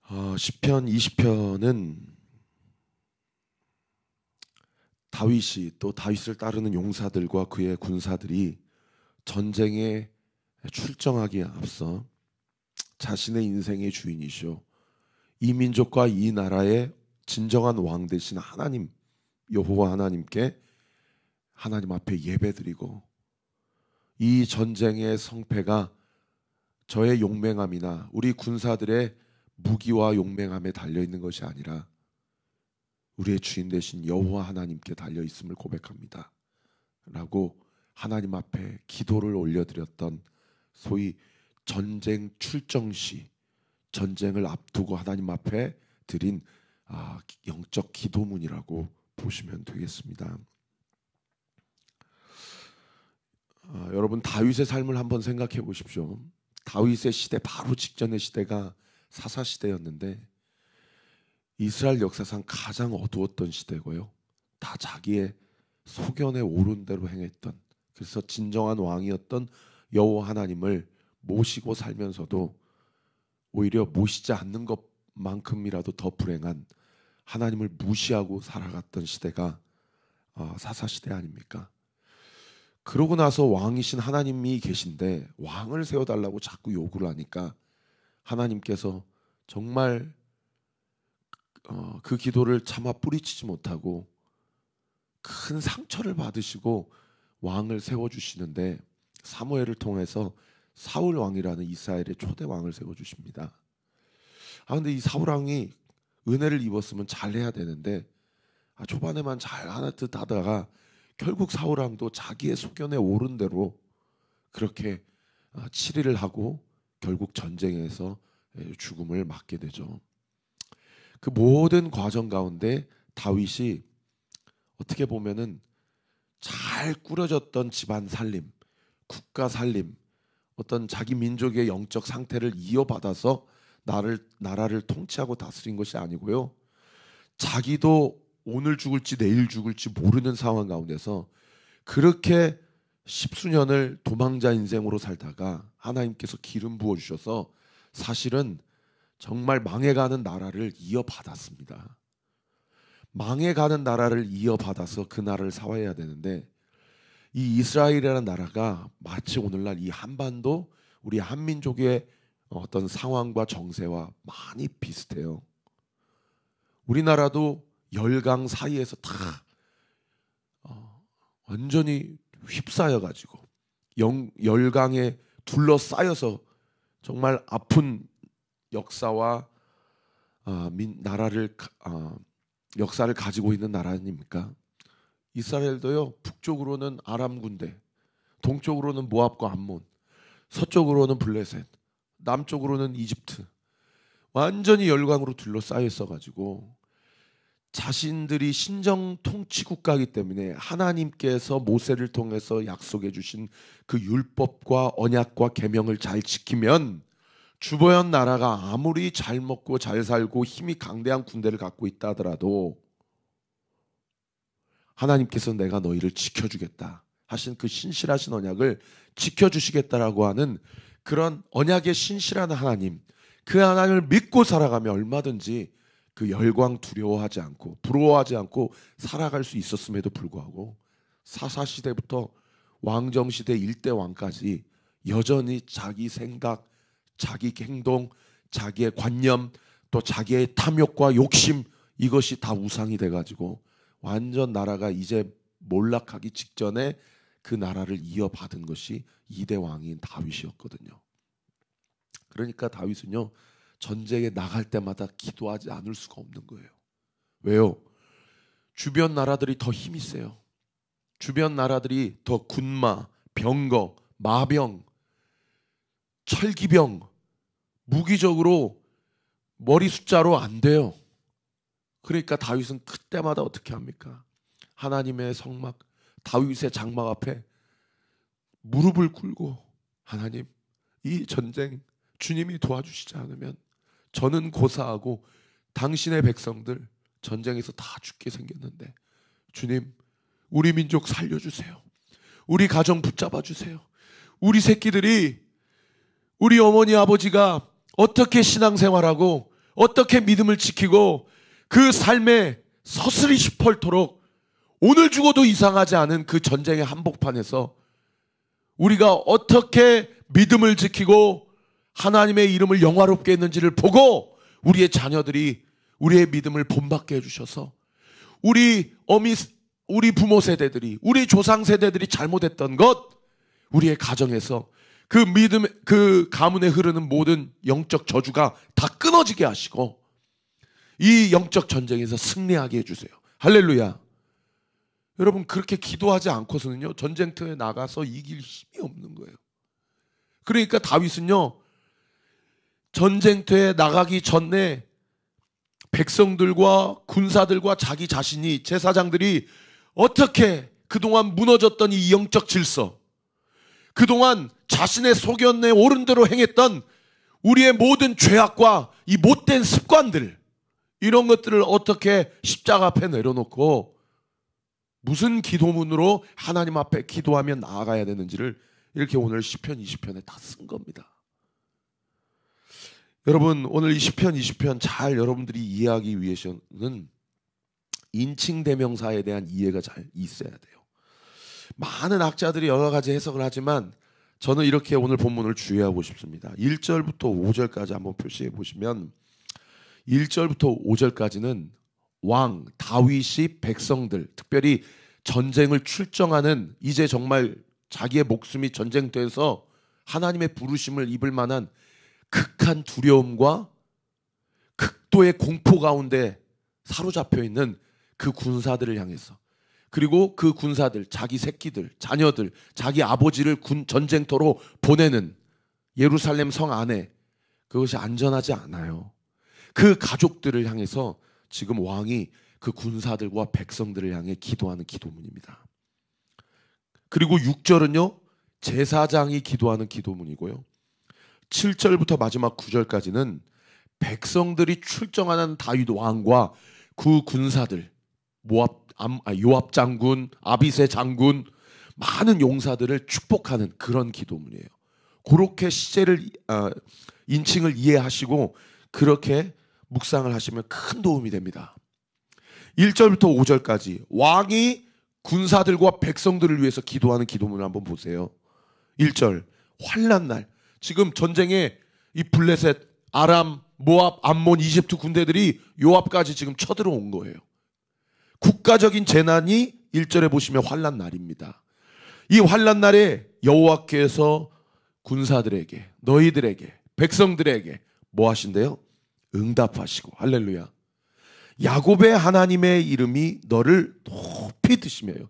시편 20편은 다윗이 또 다윗을 따르는 용사들과 그의 군사들이 전쟁에 출정하기에 앞서 자신의 인생의 주인이시오, 이 민족과 이 나라의 진정한 왕 되신 하나님 여호와 하나님께 하나님 앞에 예배드리고, 이 전쟁의 성패가 저의 용맹함이나 우리 군사들의 무기와 용맹함에 달려있는 것이 아니라 우리의 주인 되신 여호와 하나님께 달려있음을 고백합니다 라고 하나님 앞에 기도를 올려드렸던, 소위 전쟁 출정시, 전쟁을 앞두고 하나님 앞에 드린 영적 기도문이라고 보시면 되겠습니다. 여러분, 다윗의 삶을 한번 생각해 보십시오. 다윗의 시대 바로 직전의 시대가 사사시대였는데 이스라엘 역사상 가장 어두웠던 시대고요, 다 자기의 소견에 오른 대로 행했던, 그래서 진정한 왕이었던 여호와 하나님을 모시고 살면서도 오히려 모시지 않는 것만큼이라도 더 불행한 하나님을 무시하고 살아갔던 시대가 사사시대 아닙니까? 그러고 나서 왕이신 하나님이 계신데 왕을 세워달라고 자꾸 요구를 하니까 하나님께서 정말 그 기도를 차마 뿌리치지 못하고 큰 상처를 받으시고 왕을 세워주시는데, 사무엘을 통해서 사울 왕이라는 이스라엘의 초대 왕을 세워주십니다. 근데 이 사울 왕이 은혜를 입었으면 잘해야 되는데 초반에만 잘하는 듯 하다가 결국 사울 왕도 자기의 소견에 오른 대로 그렇게 치리를 하고 결국 전쟁에서 죽음을 맞게 되죠. 그 모든 과정 가운데 다윗이 어떻게 보면은 잘 꾸려졌던 집안 살림, 국가 살림, 어떤 자기 민족의 영적 상태를 이어받아서 나라를 통치하고 다스린 것이 아니고요, 자기도 오늘 죽을지 내일 죽을지 모르는 상황 가운데서 그렇게 십수년을 도망자 인생으로 살다가 하나님께서 기름 부어주셔서 사실은 정말 망해가는 나라를 이어받았습니다. 망해가는 나라를 이어받아서 그 나라를 사와야 되는데, 이 이스라엘이라는 나라가 마치 오늘날 이 한반도, 우리 한민족의 어떤 상황과 정세와 많이 비슷해요. 우리나라도 열강 사이에서 다 완전히 휩싸여가지고 열강에 둘러싸여서 정말 아픈 역사와 나라를 역사를 가지고 있는 나라 아닙니까? 이스라엘도요, 북쪽으로는 아람 군대, 동쪽으로는 모압과 암몬, 서쪽으로는 블레셋, 남쪽으로는 이집트, 완전히 열강으로 둘러싸여 있어가지고 자신들이 신정 통치 국가이기 때문에 하나님께서 모세를 통해서 약속해 주신 그 율법과 언약과 계명을 잘 지키면 주변 나라가 아무리 잘 먹고 잘 살고 힘이 강대한 군대를 갖고 있다 하더라도 하나님께서 내가 너희를 지켜주겠다 하신 그 신실하신 언약을 지켜주시겠다라고 하는 그런 언약의 신실한 하나님, 그 하나님을 믿고 살아가면 얼마든지 그 열광 두려워하지 않고 부러워하지 않고 살아갈 수 있었음에도 불구하고 사사시대부터 왕정시대 1대 왕까지 여전히 자기 생각, 자기 행동, 자기의 관념, 또 자기의 탐욕과 욕심, 이것이 다 우상이 돼가지고 완전 나라가 이제 몰락하기 직전에 그 나라를 이어받은 것이 2대 왕인 다윗이었거든요. 그러니까 다윗은요, 전쟁에 나갈 때마다 기도하지 않을 수가 없는 거예요. 왜요? 주변 나라들이 더 힘이 세요. 주변 나라들이 더 군마, 병거, 마병, 철기병, 무기적으로 머리 숫자로 안 돼요. 그러니까 다윗은 그때마다 어떻게 합니까? 하나님의 성막, 다윗의 장막 앞에 무릎을 꿇고, 하나님, 이 전쟁 주님이 도와주시지 않으면 저는 고사하고 당신의 백성들 전쟁에서 다 죽게 생겼는데 주님, 우리 민족 살려주세요. 우리 가정 붙잡아 주세요. 우리 새끼들이, 우리 어머니 아버지가 어떻게 신앙생활하고 어떻게 믿음을 지키고 그 삶에 서슬이 시펄토록 오늘 죽어도 이상하지 않은 그 전쟁의 한복판에서 우리가 어떻게 믿음을 지키고 하나님의 이름을 영화롭게 했는지를 보고 우리의 자녀들이 우리의 믿음을 본받게 해주셔서 우리 부모 세대들이, 우리 조상 세대들이 잘못했던 것, 우리의 가정에서 그 믿음, 그 가문에 흐르는 모든 영적 저주가 다 끊어지게 하시고 이 영적 전쟁에서 승리하게 해주세요. 할렐루야. 여러분, 그렇게 기도하지 않고서는요, 전쟁터에 나가서 이길 힘이 없는 거예요. 그러니까 다윗은요, 전쟁터에 나가기 전에 백성들과 군사들과 자기 자신이, 제사장들이 어떻게 그동안 무너졌던 이 영적 질서, 그동안 자신의 소견에 옳은 대로 행했던 우리의 모든 죄악과 이 못된 습관들, 이런 것들을 어떻게 십자가 앞에 내려놓고 무슨 기도문으로 하나님 앞에 기도하며 나아가야 되는지를 이렇게 오늘 시편 20편에 다 쓴 겁니다. 여러분, 오늘 이 시편 20편 잘 여러분들이 이해하기 위해서는 인칭 대명사에 대한 이해가 잘 있어야 돼요. 많은 학자들이 여러 가지 해석을 하지만 저는 이렇게 오늘 본문을 주의하고 싶습니다. 1절부터 5절까지 한번 표시해 보시면 1절부터 5절까지는 왕 다윗이 백성들, 특별히 전쟁을 출정하는, 이제 정말 자기의 목숨이 전쟁터에서 하나님의 부르심을 입을 만한 극한 두려움과 극도의 공포 가운데 사로잡혀 있는 그 군사들을 향해서, 그리고 그 군사들, 자기 새끼들, 자녀들, 자기 아버지를 전쟁터로 보내는 예루살렘 성 안에, 그것이 안전하지 않아요. 그 가족들을 향해서 지금 왕이 그 군사들과 백성들을 향해 기도하는 기도문입니다. 그리고 6절은요, 제사장이 기도하는 기도문이고요, 7절부터 마지막 9절까지는 백성들이 출정하는 다윗 왕과 그 군사들, 요압 장군, 아비새 장군, 많은 용사들을 축복하는 그런 기도문이에요. 그렇게 시제를, 인칭을 이해하시고 그렇게 묵상을 하시면 큰 도움이 됩니다. 1절부터 5절까지 왕이 군사들과 백성들을 위해서 기도하는 기도문을 한번 보세요. 1절, 환난 날. 지금 전쟁에 이 블레셋, 아람, 모압, 암몬, 이집트 군대들이 요압까지 지금 쳐들어온 거예요. 국가적인 재난이 1절에 보시면 환난 날입니다. 이 환난 날에 여호와께서 군사들에게, 너희들에게, 백성들에게 뭐 하신대요? 응답하시고, 할렐루야. 야곱의 하나님의 이름이 너를 높이 드시며요.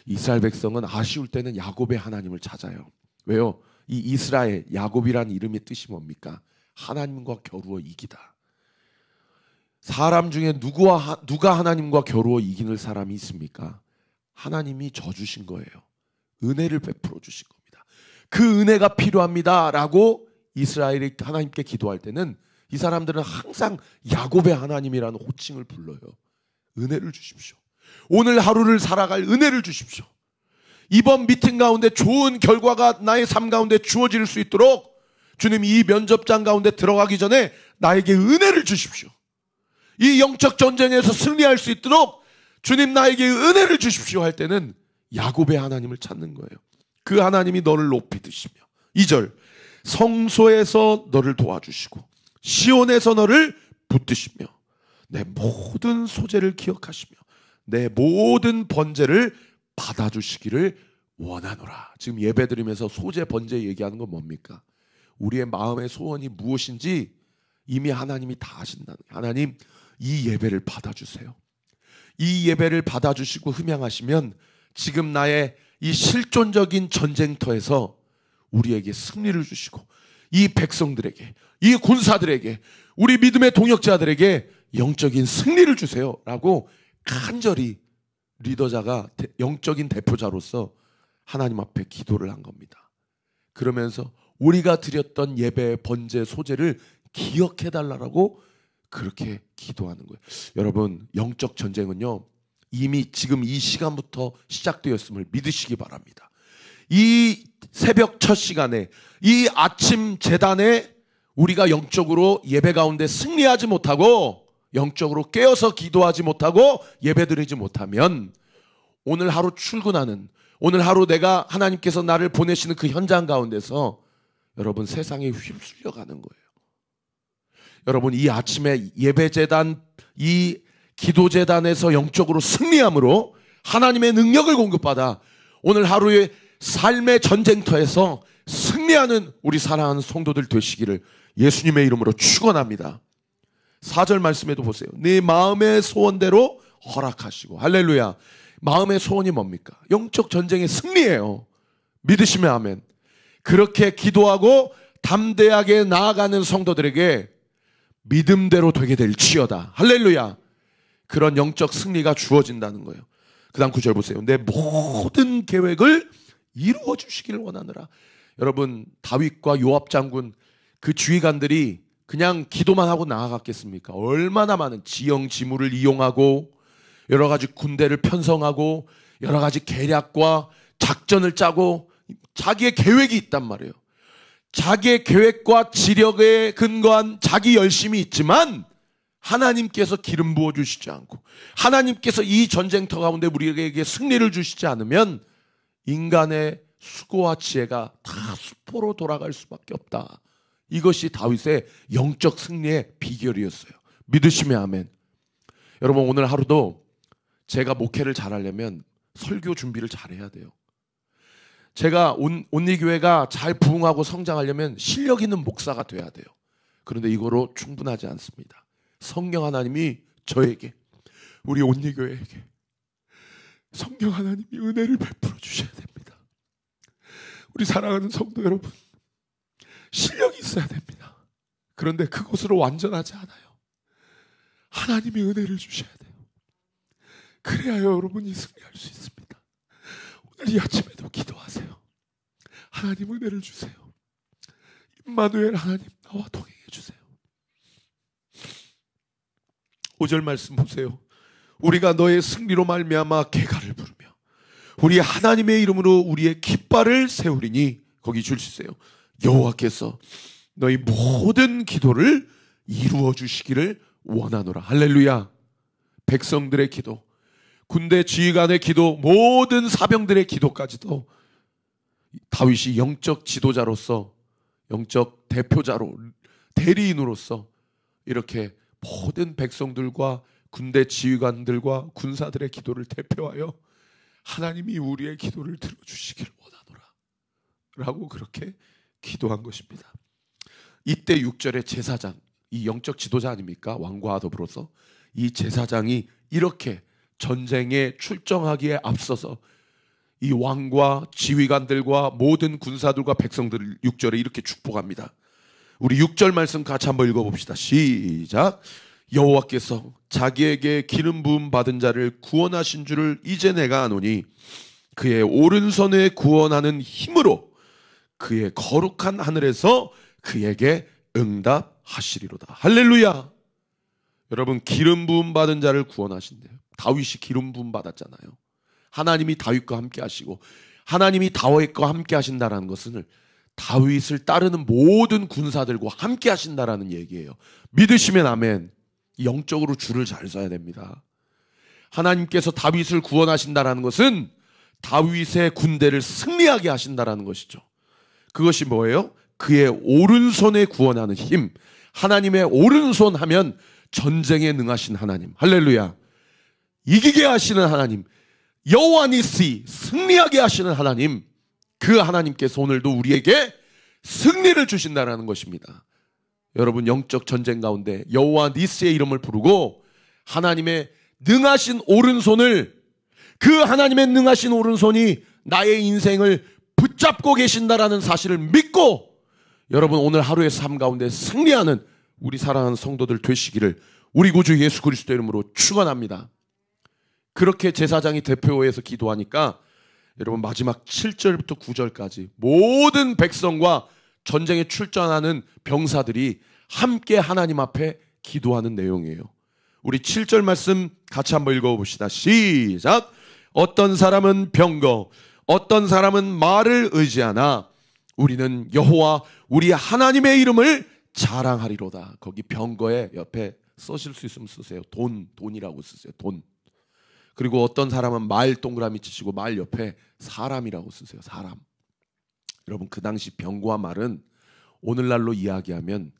이스라엘 백성은 아쉬울 때는 야곱의 하나님을 찾아요. 왜요? 이 이스라엘, 야곱이란 이름의 뜻이 뭡니까? 하나님과 겨루어 이기다. 사람 중에 누가 하나님과 겨루어 이기는 사람이 있습니까? 하나님이 져주신 거예요. 은혜를 베풀어 주신 겁니다. 그 은혜가 필요합니다 라고 이스라엘이 하나님께 기도할 때는 이 사람들은 항상 야곱의 하나님이라는 호칭을 불러요. 은혜를 주십시오. 오늘 하루를 살아갈 은혜를 주십시오. 이번 미팅 가운데 좋은 결과가 나의 삶 가운데 주어질 수 있도록 주님, 이 면접장 가운데 들어가기 전에 나에게 은혜를 주십시오. 이 영적 전쟁에서 승리할 수 있도록 주님, 나에게 은혜를 주십시오 할 때는 야곱의 하나님을 찾는 거예요. 그 하나님이 너를 높이 드시며. 2절, 성소에서 너를 도와주시고 시온에서 너를 붙드시며 내 모든 소재를 기억하시며 내 모든 번제를 받아주시기를 원하노라. 지금 예배드리면서 소재, 번제 얘기하는 건 뭡니까? 우리의 마음의 소원이 무엇인지 이미 하나님이 다 아신다는 거예요. 하나님, 이 예배를 받아주세요. 이 예배를 받아주시고 흠양하시면 지금 나의 이 실존적인 전쟁터에서 우리에게 승리를 주시고 이 백성들에게, 이 군사들에게, 우리 믿음의 동역자들에게 영적인 승리를 주세요 라고 간절히 리더자가, 영적인 대표자로서 하나님 앞에 기도를 한 겁니다. 그러면서 우리가 드렸던 예배의 번제, 소제를 기억해달라고 그렇게 기도하는 거예요. 여러분, 영적 전쟁은요, 이미 지금 이 시간부터 시작되었음을 믿으시기 바랍니다. 이 새벽 첫 시간에, 이 아침 제단에 우리가 영적으로 예배 가운데 승리하지 못하고 영적으로 깨어서 기도하지 못하고 예배드리지 못하면 오늘 하루 출근하는, 오늘 하루 내가 하나님께서 나를 보내시는 그 현장 가운데서 여러분 세상에 휩쓸려 가는 거예요. 여러분 이 아침에 예배재단, 이 기도재단에서 영적으로 승리함으로 하나님의 능력을 공급받아 오늘 하루의 삶의 전쟁터에서 승리하는 우리 사랑하는 성도들 되시기를 예수님의 이름으로 축원합니다. 4절 말씀에도 보세요. 네 마음의 소원대로 허락하시고. 할렐루야. 마음의 소원이 뭡니까? 영적 전쟁의 승리예요. 믿으시면 아멘. 그렇게 기도하고 담대하게 나아가는 성도들에게 믿음대로 되게 될지어다. 할렐루야. 그런 영적 승리가 주어진다는 거예요. 그 다음 9절 보세요. 내 모든 계획을 이루어 주시기를 원하노라. 여러분 다윗과 요압 장군 그 지휘관들이 그냥 기도만 하고 나아갔겠습니까? 얼마나 많은 지형지물을 이용하고 여러 가지 군대를 편성하고 여러 가지 계략과 작전을 짜고 자기의 계획이 있단 말이에요. 자기의 계획과 지력에 근거한 자기 열심이 있지만 하나님께서 기름 부어 주시지 않고 하나님께서 이 전쟁터 가운데 우리에게 승리를 주시지 않으면 인간의 수고와 지혜가 다 수포로 돌아갈 수밖에 없다. 이것이 다윗의 영적 승리의 비결이었어요. 믿으시면 아멘. 여러분 오늘 하루도 제가 목회를 잘하려면 설교 준비를 잘해야 돼요. 제가 온리교회가 잘 부흥하고 성장하려면 실력 있는 목사가 돼야 돼요. 그런데 이거로 충분하지 않습니다. 성령 하나님이 저에게, 우리 온리교회에게 성령 하나님이 은혜를 베풀어 주셔야 됩니다. 우리 사랑하는 성도 여러분, 실력이 있어야 됩니다. 그런데 그것으로 완전하지 않아요. 하나님이 은혜를 주셔야 돼요. 그래야 여러분이 승리할 수 있습니다. 오늘 이 아침에도 기도하세요. 하나님 은혜를 주세요. 임마누엘 하나님 나와 동행해 주세요. 5절 말씀 보세요. 우리가 너의 승리로 말미암아 개가를 부르며 우리 하나님의 이름으로 우리의 깃발을 세우리니, 거기 줄 수 있어요. 여호와께서 너희 모든 기도를 이루어 주시기를 원하노라. 할렐루야. 백성들의 기도, 군대 지휘관의 기도, 모든 사병들의 기도까지도 다윗이 영적 지도자로서, 영적 대표자로, 대리인으로서 이렇게 모든 백성들과 군대 지휘관들과 군사들의 기도를 대표하여 하나님이 우리의 기도를 들어주시기를 원하노라 라고 그렇게 기도한 것입니다. 이때 6절의 제사장, 이 영적 지도자 아닙니까? 왕과 더불어서 이 제사장이 이렇게 전쟁에 출정하기에 앞서서 이 왕과 지휘관들과 모든 군사들과 백성들을 6절에 이렇게 축복합니다. 우리 6절 말씀 같이 한번 읽어봅시다. 시작. 여호와께서 자기에게 기름 부음 받은 자를 구원하신 줄을 이제 내가 아노니 그의 오른손에 구원하는 힘으로 그의 거룩한 하늘에서 그에게 응답하시리로다. 할렐루야. 여러분 기름 부음 받은 자를 구원하신대요. 다윗이 기름 부음 받았잖아요. 하나님이 다윗과 함께 하시고 하나님이 다윗과 함께 하신다라는 것은 다윗을 따르는 모든 군사들과 함께 하신다라는 얘기예요. 믿으시면 아멘. 영적으로 줄을 잘 서야 됩니다. 하나님께서 다윗을 구원하신다라는 것은 다윗의 군대를 승리하게 하신다라는 것이죠. 그것이 뭐예요? 그의 오른손에 구원하는 힘. 하나님의 오른손 하면 전쟁에 능하신 하나님. 할렐루야. 이기게 하시는 하나님, 여호와 니시, 승리하게 하시는 하나님, 그 하나님께서 오늘도 우리에게 승리를 주신다는 것입니다. 여러분 영적 전쟁 가운데 여호와 니스의 이름을 부르고 하나님의 능하신 오른손을, 그 하나님의 능하신 오른손이 나의 인생을 붙잡고 계신다라는 사실을 믿고 여러분 오늘 하루의 삶 가운데 승리하는 우리 사랑하는 성도들 되시기를 우리 구주 예수 그리스도 이름으로 축원합니다. 그렇게 제사장이 대표해서 기도하니까 여러분 마지막 7절부터 9절까지 모든 백성과 전쟁에 출전하는 병사들이 함께 하나님 앞에 기도하는 내용이에요. 우리 7절 말씀 같이 한번 읽어봅시다. 시작. 어떤 사람은 병거, 어떤 사람은 말을 의지하나 우리는 여호와 우리 하나님의 이름을 자랑하리로다. 거기 병거에 옆에 쓰실 수 있으면 쓰세요. 돈이라고 쓰세요. 돈. 그리고 어떤 사람은 말 동그라미 치시고 말 옆에 사람이라고 쓰세요. 사람. 여러분, 그 당시 병거와 말은 오늘날로 이야기하면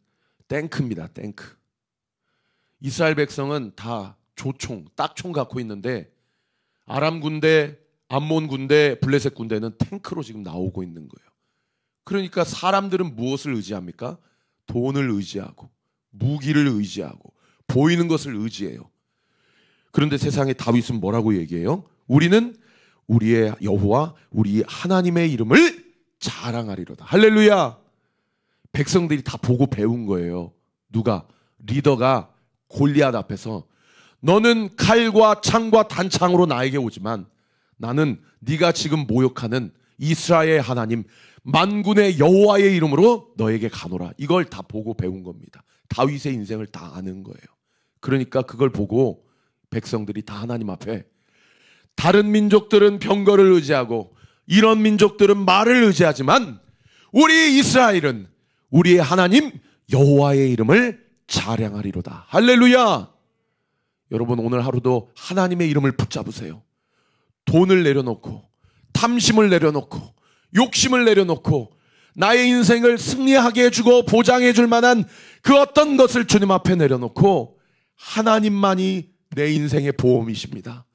탱크입니다. 탱크. 이스라엘 백성은 다 조총, 딱총 갖고 있는데 아람 군대, 암몬 군대, 블레셋 군대는 탱크로 지금 나오고 있는 거예요. 그러니까 사람들은 무엇을 의지합니까? 돈을 의지하고 무기를 의지하고 보이는 것을 의지해요. 그런데 세상의 다윗은 뭐라고 얘기해요? 우리는 우리의 여호와 우리 하나님의 이름을 자랑하리로다. 할렐루야. 백성들이 다 보고 배운 거예요. 누가? 리더가 골리앗 앞에서 너는 칼과 창과 단창으로 나에게 오지만 나는 네가 지금 모욕하는 이스라엘 하나님 만군의 여호와의 이름으로 너에게 가노라. 이걸 다 보고 배운 겁니다. 다윗의 인생을 다 아는 거예요. 그러니까 그걸 보고 백성들이 다 하나님 앞에, 다른 민족들은 병거를 의지하고 이런 민족들은 말을 의지하지만 우리 이스라엘은 우리의 하나님 여호와의 이름을 자랑하리로다. 할렐루야. 여러분, 오늘 하루도 하나님의 이름을 붙잡으세요. 돈을 내려놓고 탐심을 내려놓고 욕심을 내려놓고 나의 인생을 승리하게 해주고 보장해 줄 만한 그 어떤 것을 주님 앞에 내려놓고 하나님만이 내 인생의 보험이십니다.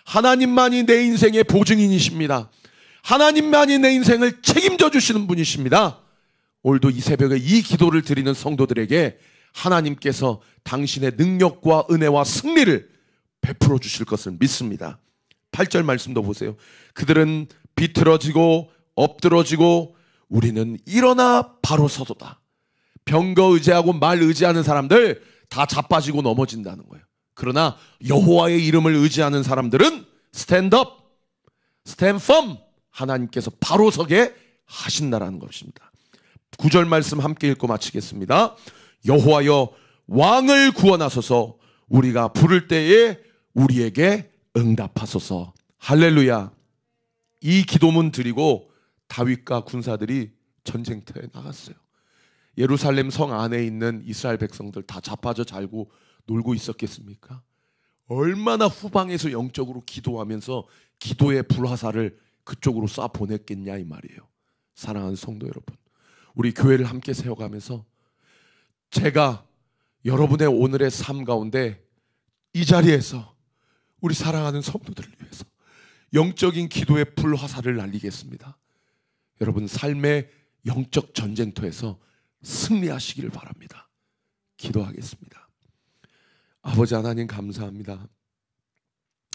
하나님만이 내 인생의 보증인이십니다. 하나님만이 내 인생을 책임져 주시는 분이십니다. 오늘도 이 새벽에 이 기도를 드리는 성도들에게 하나님께서 당신의 능력과 은혜와 승리를 베풀어 주실 것을 믿습니다. 8절 말씀도 보세요. 그들은 비틀어지고 엎드러지고 우리는 일어나 바로 서도다. 병거 의지하고 말 의지하는 사람들 다 자빠지고 넘어진다는 거예요. 그러나 여호와의 이름을 의지하는 사람들은 스탠드업, 스탠펌, 하나님께서 바로 서게 하신다라는 것입니다. 9절 말씀 함께 읽고 마치겠습니다. 여호와여 왕을 구원하소서. 우리가 부를 때에 우리에게 응답하소서. 할렐루야. 이 기도문 드리고 다윗과 군사들이 전쟁터에 나갔어요. 예루살렘 성 안에 있는 이스라엘 백성들 다 자빠져 잘고 놀고 있었겠습니까? 얼마나 후방에서 영적으로 기도하면서 기도의 불화살을 그쪽으로 쏴 보냈겠냐 이 말이에요. 사랑하는 성도 여러분, 우리 교회를 함께 세워가면서 제가 여러분의 오늘의 삶 가운데 이 자리에서 우리 사랑하는 성도들을 위해서 영적인 기도의 불화살을 날리겠습니다. 여러분 삶의 영적 전쟁터에서 승리하시기를 바랍니다. 기도하겠습니다. 아버지 하나님 감사합니다.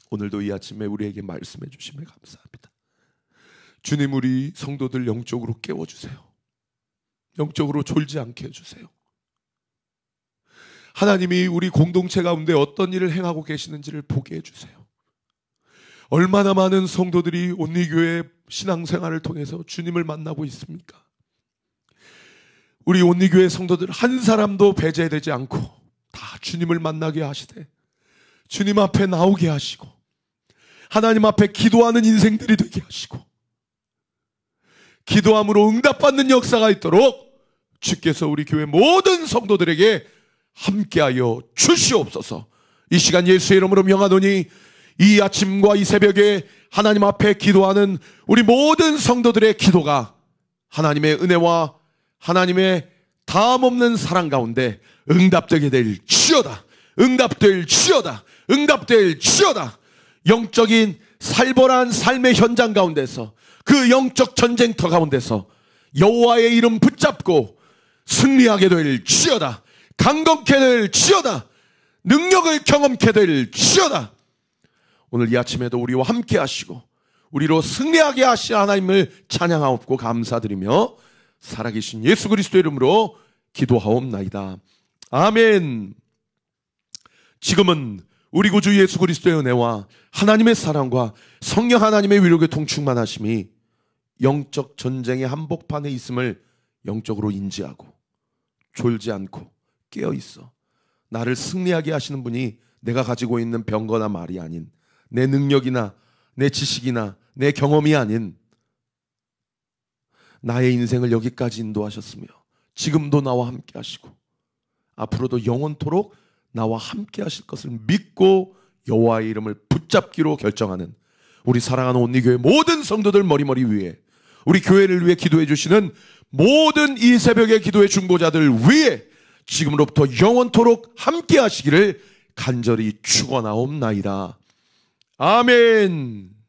오늘도 이 아침에 우리에게 말씀해 주심에 감사합니다. 주님, 우리 성도들 영적으로 깨워주세요. 영적으로 졸지 않게 해주세요. 하나님이 우리 공동체 가운데 어떤 일을 행하고 계시는지를 보게 해주세요. 얼마나 많은 성도들이 온리교회 신앙생활을 통해서 주님을 만나고 있습니까? 우리 온리교회 성도들 한 사람도 배제되지 않고 다 주님을 만나게 하시되 주님 앞에 나오게 하시고 하나님 앞에 기도하는 인생들이 되게 하시고 기도함으로 응답받는 역사가 있도록 주께서 우리 교회 모든 성도들에게 함께하여 주시옵소서. 이 시간 예수의 이름으로 명하노니 이 아침과 이 새벽에 하나님 앞에 기도하는 우리 모든 성도들의 기도가 하나님의 은혜와 하나님의 다함없는 사랑 가운데 응답되게 될 지어다. 응답될 지어다. 응답될 지어다. 영적인 살벌한 삶의 현장 가운데서 그 영적 전쟁터 가운데서 여호와의 이름 붙잡고 승리하게 될 지어다. 강건케 될 지어다. 능력을 경험케 될 지어다. 오늘 이 아침에도 우리와 함께 하시고 우리로 승리하게 하신 하나님을 찬양하옵고 감사드리며 살아계신 예수 그리스도 이름으로 기도하옵나이다. 아멘. 지금은 우리 구주 예수 그리스도의 은혜와 하나님의 사랑과 성령 하나님의 위로 교통 충만하심이 영적 전쟁의 한복판에 있음을 영적으로 인지하고 졸지 않고 깨어있어 나를 승리하게 하시는 분이 내가 가지고 있는 병거나 말이 아닌 내 능력이나 내 지식이나 내 경험이 아닌 나의 인생을 여기까지 인도하셨으며 지금도 나와 함께 하시고 앞으로도 영원토록 나와 함께 하실 것을 믿고 여호와의 이름을 붙잡기로 결정하는 우리 사랑하는 온리교회 모든 성도들 머리머리 위에, 우리 교회를 위해 기도해 주시는 모든 이 새벽의 기도의 중보자들 위해 지금으로부터 영원토록 함께 하시기를 간절히 축원하옵나이다. 아멘.